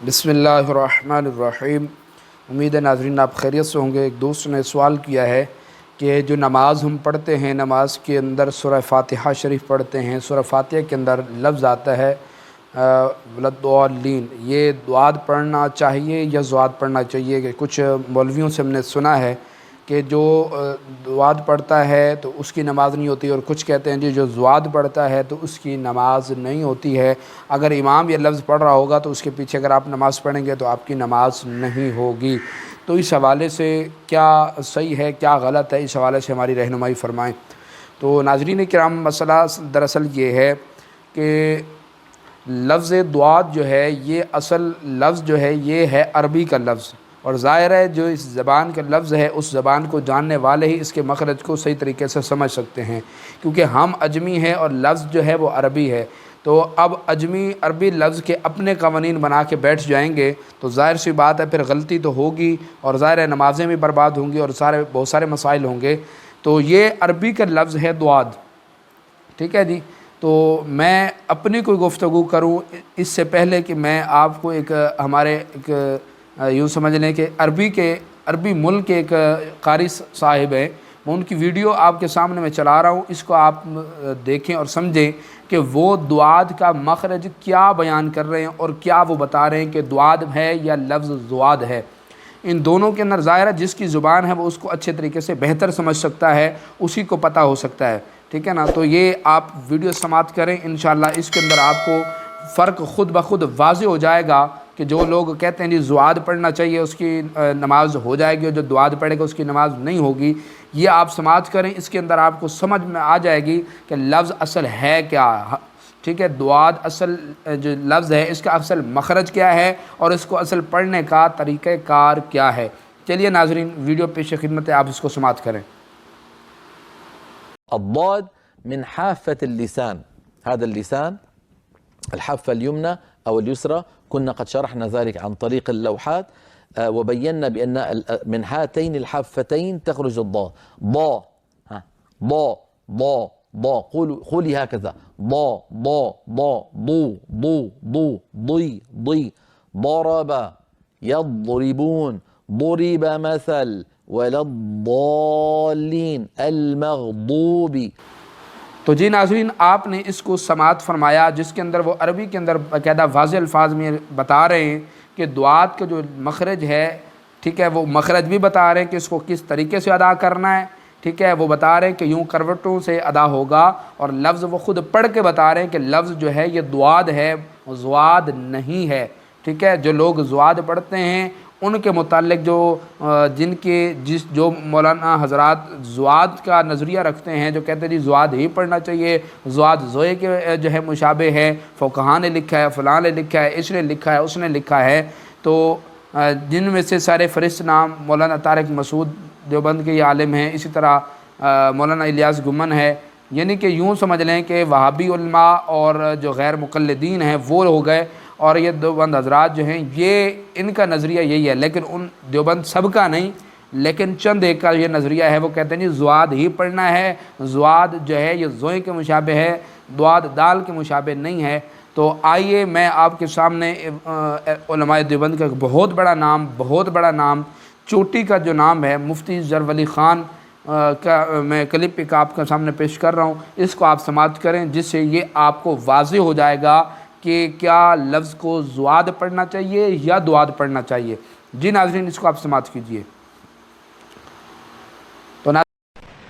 بسم اللہ الرحمن الرحیم۔ امید ہے ناظرین آپ خیریت سے ہوں گے۔ ایک دوست نے سوال کیا ہے کہ جو نماز ہم پڑھتے ہیں، نماز کے اندر سورہ فاتحہ شریف پڑھتے ہیں، سورہ فاتحہ کے اندر لفظ آتا ہے ولضالین، یہ دعاد پڑھنا چاہیے یا زواد پڑھنا چاہیے؟ کہ کچھ مولویوں سے ہم نے سنا ہے کہ جو دعاد پڑھتا ہے تو اس کی نماز نہیں ہوتی، اور کچھ کہتے ہیں جی جو زواد پڑھتا ہے تو اس کی نماز نہیں ہوتی ہے۔ اگر امام یہ لفظ پڑھ رہا ہوگا تو اس کے پیچھے اگر آپ نماز پڑھیں گے تو آپ کی نماز نہیں ہوگی۔ تو اس حوالے سے کیا صحیح ہے، کیا غلط ہے، اس حوالے سے ہماری رہنمائی فرمائیں۔ تو ناظرین کرام، مسئلہ دراصل یہ ہے کہ لفظ دعاد جو ہے یہ اصل لفظ جو ہے یہ ہے عربی کا لفظ، اور ظاہر ہے جو اس زبان کا لفظ ہے اس زبان کو جاننے والے ہی اس کے مخرج کو صحیح طریقے سے سمجھ سکتے ہیں، کیونکہ ہم اجمی ہیں اور لفظ جو ہے وہ عربی ہے۔ تو اب اجمی عربی لفظ کے اپنے قوانین بنا کے بیٹھ جائیں گے تو ظاہر سی بات ہے پھر غلطی تو ہوگی، اور ظاہر ہے نمازیں بھی برباد ہوں گی اور بہت سارے مسائل ہوں گے۔ تو یہ عربی کا لفظ ہے دعاد، ٹھیک ہے جی۔ تو میں اپنی کوئی گفتگو کروں اس سے پہلے کہ میں آپ کو ہمارے یوں سمجھ لیں کہ عربی ملک کے ایک قاری صاحب ہیں، میں ان کی ویڈیو آپ کے سامنے میں چلا رہا ہوں، اس کو آپ دیکھیں اور سمجھیں کہ وہ دعاد کا مخرج کیا بیان کر رہے ہیں اور کیا وہ بتا رہے ہیں کہ دعاد ہے یا لفظ زواد ہے۔ ان دونوں کے اندر ظاہر ہے جس کی زبان ہے وہ اس کو اچھے طریقے سے بہتر سمجھ سکتا ہے، اسی کو پتہ ہو سکتا ہے، ٹھیک ہے نا۔ تو یہ آپ ویڈیو سماعت کریں، انشاءاللہ اس کے اندر آپ کو فرق خود بخود واضح ہو جائے گا کہ جو لوگ کہتے ہیں جی زواد پڑھنا چاہیے اس کی نماز ہو جائے گی، اور جو دعاد پڑھے گا اس کی نماز نہیں ہوگی، یہ آپ سماعت کریں۔ اس کے اندر آپ کو سمجھ میں آ جائے گی کہ لفظ اصل ہے کیا، ٹھیک ہے۔ دعاد اصل جو لفظ ہے اس کا اصل مخرج کیا ہے اور اس کو اصل پڑھنے کا طریقہ کار کیا ہے۔ چلیے ناظرین ویڈیو پیش خدمت ہے، آپ اس کو سماعت کریں۔ الضاد من حافة اللسان، هذا اللسان الحافة اليمنى أو اليسرى، كنا قد شرحنا ذلك عن طريق اللوحات وبينا بأن من هاتين الحافتين تخرج الضاد. ضا، ضا ضا ضا، قولي هكذا: ضا ضا ضا، ضو ضو ضو، ضي ضي، ضرب يضربون، ضرب مثل، ولا الضالين المغضوب۔ تو جی ناظرین آپ نے اس کو سماعت فرمایا، جس کے اندر وہ عربی کے اندر باقاعدہ واضح الفاظ میں بتا رہے ہیں کہ دعاد کا جو مخرج ہے، ٹھیک ہے، وہ مخرج بھی بتا رہے ہیں کہ اس کو کس طریقے سے ادا کرنا ہے، ٹھیک ہے، وہ بتا رہے ہیں کہ یوں کروٹوں سے ادا ہوگا، اور لفظ وہ خود پڑھ کے بتا رہے ہیں کہ لفظ جو ہے یہ دعاد ہے، زواد نہیں ہے، ٹھیک ہے۔ جو لوگ زواد پڑھتے ہیں ان کے متعلق جو مولانا حضرات زواد کا نظریہ رکھتے ہیں، جو کہتے ہیں جی زواد ہی پڑھنا چاہیے، زواد زوئے کے جو ہے مشابہ ہے، فقہاء نے لکھا ہے، فلاں نے لکھا ہے، اس نے لکھا ہے، اس نے لکھا ہے، تو جن میں سے سارے فہرست نام مولانا طارق مسعود دیوبند کے یہ عالم ہیں، اسی طرح مولانا الیاس گمن ہے، یعنی کہ یوں سمجھ لیں کہ وہابی علماء اور جو غیر مقلدین ہیں وہ ہو گئے، اور یہ دیوبند حضرات جو ہیں یہ ان کا نظریہ یہی ہے، لیکن ان دیوبند سب کا نہیں، لیکن چند ایک کا یہ نظریہ ہے، وہ کہتے ہیں جی زواد ہی پڑھنا ہے، زواد جو ہے یہ زوئیں کے مشابہ ہے، دعاد دال کے مشابہ نہیں ہے۔ تو آئیے میں آپ کے سامنے علماء دیوبند کا ایک بہت بڑا نام چوٹی کا جو نام ہے مفتی ظفر ولی خان کا میں کلپ ایک آپ کے سامنے پیش کر رہا ہوں، اس کو آپ سماعت کریں، جس سے یہ آپ کو واضح ہو جائے گا کہ کیا لفظ کو زواد پڑھنا چاہیے یا دعاد پڑھنا چاہیے۔ جی ناظرین اس کو آپ سماعت کیجئے۔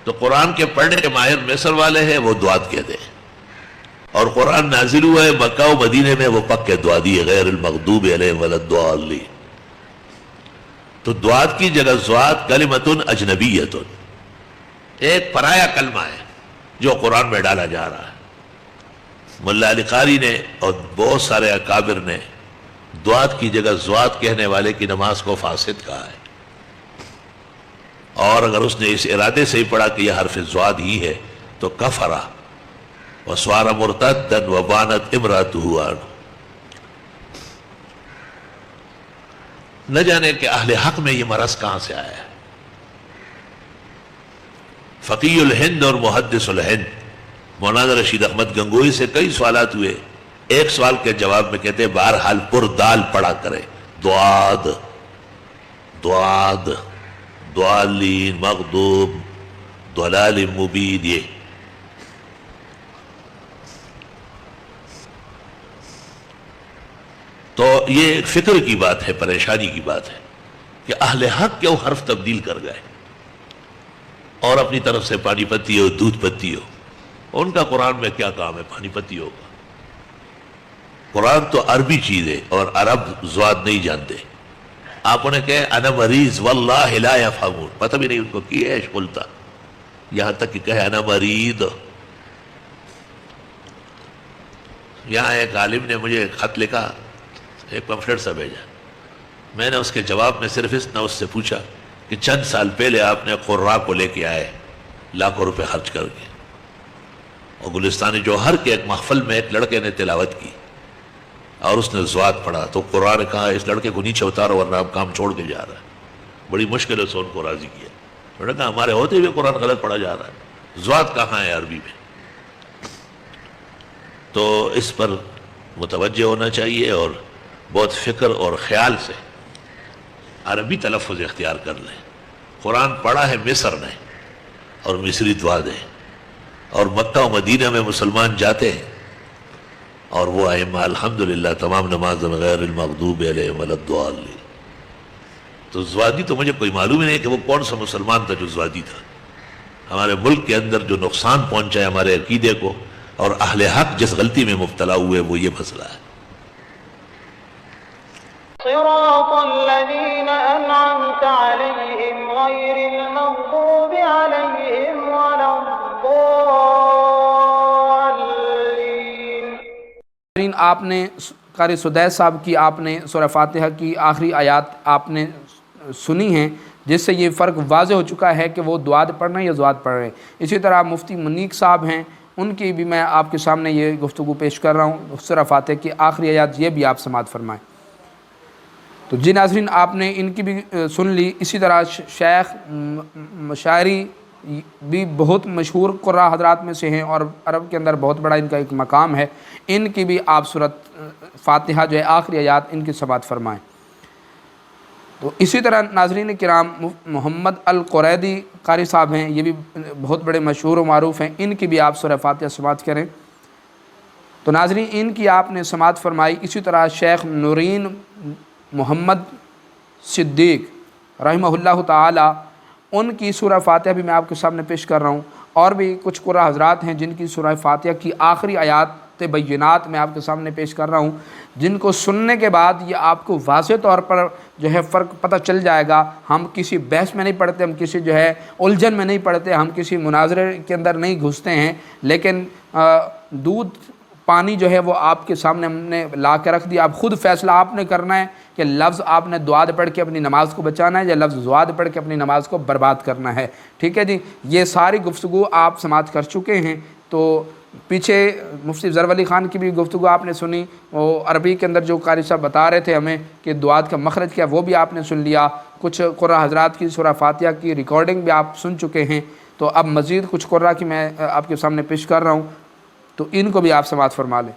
تو قرآن کے پڑھنے کے ماہر مصر والے ہیں وہ دعاد کہتے ہیں، اور قرآن نازل ہوا ہے مکہ و مدینے میں وہ پکے دعادی ہے، غیر المغضوب علیہم ولا الضالین۔ تو دعاد کی جگہ زواد کلمۃ اجنبیۃ، ایک پرایا کلمہ ہے جو قرآن میں ڈالا جا رہا ہے۔ ملا علی قاری نے اور بہت سارے اکابر نے دعاد کی جگہ زواد کہنے والے کی نماز کو فاسد کہا ہے، اور اگر اس نے اس ارادے سے ہی پڑھا کہ یہ حرف زواد ہی ہے تو کفرہ وصار مرتدا وبانت امرأتہ عنہ۔ نہ جانے کہ اہل حق میں یہ مرض کہاں سے آیا ہے۔ فقیہ الہند اور محدث الہند مولانا رشید احمد گنگوئی سے کئی سوالات ہوئے ایک سوال کے جواب میں کہتے ہیں بہرحال پردال پڑھا کرے، دعاد دعاد دعالین مغضوب ضلال مبین، یہ تو یہ فکر کی بات ہے، پریشانی کی بات ہے کہ اہل حق کیوں حرف تبدیل کر گئے اور اپنی طرف سے پانی پتی ہو دودھ پتی ہو، ان کا قرآن میں کیا کام ہے پانی پتی ہوگا؟ قرآن تو عربی چیز ہے اور عرب زواد نہیں جانتے. آپ انہیں کہے انا مریض واللہ لا یفہمون، پتہ بھی نہیں ان کو کی ہے بولتا، یہاں تک کہ کہے انا مریض. یہاں ایک عالم نے مجھے خط لکھا، ایک پمفلٹ سا بھیجا، میں نے اس کے جواب میں صرف اس سے پوچھا کہ چند سال پہلے آپ نے قراء کو لے کے آئے لاکھوں روپے خرچ کر کے، اور گلستان جوہر کے ایک محفل میں ایک لڑکے نے تلاوت کی اور اس نے زواد پڑھا، تو قرآن نے کہا اس لڑکے کو نیچے اتارو ورنہ اب کام چھوڑ کے جا رہا ہے. بڑی مشکل سے ان کو راضی کیا. انہوں نے کہا ہمارے ہوتے ہوئے قرآن غلط پڑھا جا رہا ہے، زواد کہاں ہے عربی میں؟ تو اس پر متوجہ ہونا چاہیے اور بہت فکر اور خیال سے عربی تلفظ اختیار کر لیں. قرآن پڑھا ہے مصر نے اور مصری دعا دیں، اور مکہ و مدینہ میں مسلمان جاتے ہیں اور وہ ائمہ الحمدللہ تمام نمازوں میں غیر المغضوب علیہم ولا الضالین. تو زوادی تو مجھے کوئی معلوم ہی نہیں کہ وہ کون سا مسلمان تھا جو زوادی تھا. ہمارے ملک کے اندر جو نقصان پہنچا ہے ہمارے عقیدے کو، اور اہل حق جس غلطی میں مبتلا ہوئے وہ یہ مسئلہ ہے. صراط الذين أنعمت عليهم غير المغضوب عليهم ولا الضالين. آپ نے قاری سدیس صاحب کی آپ نے سورہ فاتحہ کی آخری آیات آپ نے سنی ہیں، جس سے یہ فرق واضح ہو چکا ہے کہ وہ دعاد پڑھ رہے ہیں یا زواد پڑھ رہے ہیں. اسی طرح مفتی منیک صاحب ہیں، ان کی بھی میں آپ کے سامنے یہ گفتگو پیش کر رہا ہوں. سورہ فاتحہ کی آخری آیات یہ بھی آپ سماعت فرمائیں. تو جی ناظرین، آپ نے ان کی بھی سن لی. اسی طرح شیخ مشاعری بھی بہت مشہور قراء حضرات میں سے ہیں اور عرب کے اندر بہت بڑا ان کا ایک مقام ہے. ان کی بھی آپ سورۃ فاتحہ جو ہے آخری آیات ان کی سماعت فرمائیں. تو اسی طرح ناظرین کرام محمد القریدی قاری صاحب ہیں، یہ بھی بہت بڑے مشہور و معروف ہیں، ان کی بھی آپ سورہ فاتحہ سماعت کریں. تو ناظرین ان کی آپ نے سماعت فرمائی. اسی طرح شیخ نورین محمد صدیق رحمہ اللہ تعالی، ان کی سورہ فاتحہ بھی میں آپ کے سامنے پیش کر رہا ہوں. اور بھی کچھ قراء حضرات ہیں جن کی سورہ فاتحہ کی آخری آیات بینات میں آپ کے سامنے پیش کر رہا ہوں، جن کو سننے کے بعد یہ آپ کو واضح طور پر جو ہے فرق پتہ چل جائے گا. ہم کسی بحث میں نہیں پڑھتے، ہم کسی جو ہے الجھن میں نہیں پڑھتے، ہم کسی مناظرے کے اندر نہیں گھستے ہیں، لیکن دودھ پانی جو ہے وہ آپ کے سامنے ہم نے لا کے رکھ دیا. اب خود فیصلہ آپ نے کرنا ہے کہ لفظ آپ نے دعاد پڑھ کے اپنی نماز کو بچانا ہے یا لفظ زواد پڑھ کے اپنی نماز کو برباد کرنا ہے. ٹھیک ہے جی، یہ ساری گفتگو آپ سماعت کر چکے ہیں. تو پیچھے مفتی ظفر علی خان کی بھی گفتگو آپ نے سنی، وہ عربی کے اندر جو قاری صاحب بتا رہے تھے ہمیں کہ دعاد کا مخرج کیا، وہ بھی آپ نے سن لیا. کچھ قراء حضرات کی سورہ فاتحہ کی ریکارڈنگ بھی آپ سن چکے ہیں. تو اب مزید کچھ قراء کی میں آپ کے سامنے پیش کر رہا ہوں، تو ان کو بھی آپ سماعت فرما لیں.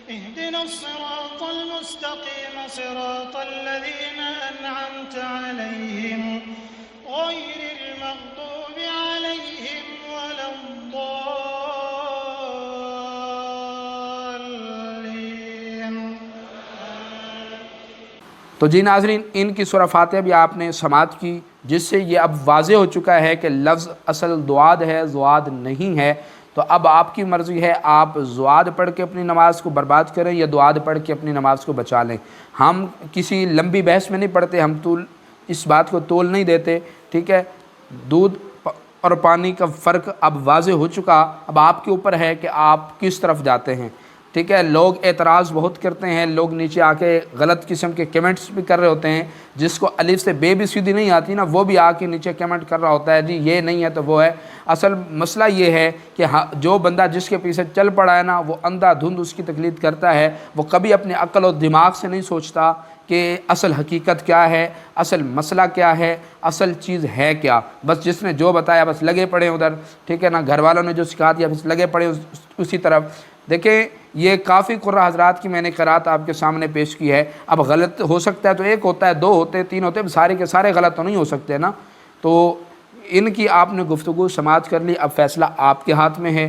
اهدنا الصراط المستقيم صراط الذين أنعمت عليهم غير المغضوب عليهم ولا الضالين. تو جی ناظرین، ان کی سورہ فاتحہ بھی آپ نے سماعت کی، جس سے یہ اب واضح ہو چکا ہے کہ لفظ اصل دعاد ہے، زواد نہیں ہے. تو اب آپ کی مرضی ہے، آپ زواد پڑھ کے اپنی نماز کو برباد کریں یا دعاد پڑھ کے اپنی نماز کو بچا لیں. ہم کسی لمبی بحث میں نہیں پڑھتے، ہم اس بات کو تول نہیں دیتے. ٹھیک ہے، دودھ اور پانی کا فرق اب واضح ہو چکا. اب آپ کے اوپر ہے کہ آپ کس طرف جاتے ہیں. ٹھیک ہے، لوگ اعتراض بہت کرتے ہیں، لوگ نیچے آ کے غلط قسم کے کمنٹس بھی کر رہے ہوتے ہیں. جس کو الف سے بے بھی سیدھی نہیں آتی نا، وہ بھی آ کے نیچے کمنٹ کر رہا ہوتا ہے جی یہ نہیں ہے تو وہ ہے. اصل مسئلہ یہ ہے کہ جو بندہ جس کے پیچھے چل پڑا ہے نا، وہ اندھا دھند اس کی تقلید کرتا ہے، وہ کبھی اپنے عقل و دماغ سے نہیں سوچتا کہ اصل حقیقت کیا ہے، اصل مسئلہ کیا ہے، اصل چیز ہے کیا۔ بس جس نے جو بتایا بس لگے پڑے ادھر، ٹھیک ہے نا، گھر والوں نے جو سکھا دیا بس لگے پڑے اسی طرف۔ دیکھیں یہ کافی قرہ حضرات کی میں نے قرات آپ کے سامنے پیش کی ہے۔ اب غلط ہو سکتا ہے تو ایک ہوتا ہے، دو ہوتے ہیں، تین ہوتے ہیں، سارے کے سارے غلط تو نہیں ہو سکتے نا۔ تو ان کی آپ نے گفتگو سماعت کر لی، اب فیصلہ آپ کے ہاتھ میں ہے۔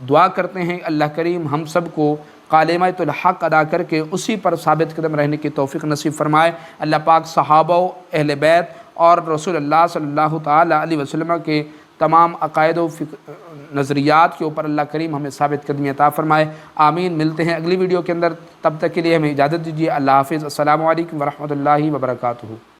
دعا کرتے ہیں اللہ کریم ہم سب کو کلمۃ الحق ادا کر کے اسی پر ثابت قدم رہنے کی توفیق نصیب فرمائے۔ اللہ پاک صحابہ و اہل بیت اور رسول اللہ صلی اللہ تعالی علیہ وسلم کے تمام عقائد و نظریات کے اوپر اللہ کریم ہمیں ثابت قدمی عطا فرمائے، آمین۔ ملتے ہیں اگلی ویڈیو کے اندر، تب تک کے لیے ہمیں اجازت دیجیے، اللہ حافظ، السلام علیکم ورحمۃ اللہ وبرکاتہ۔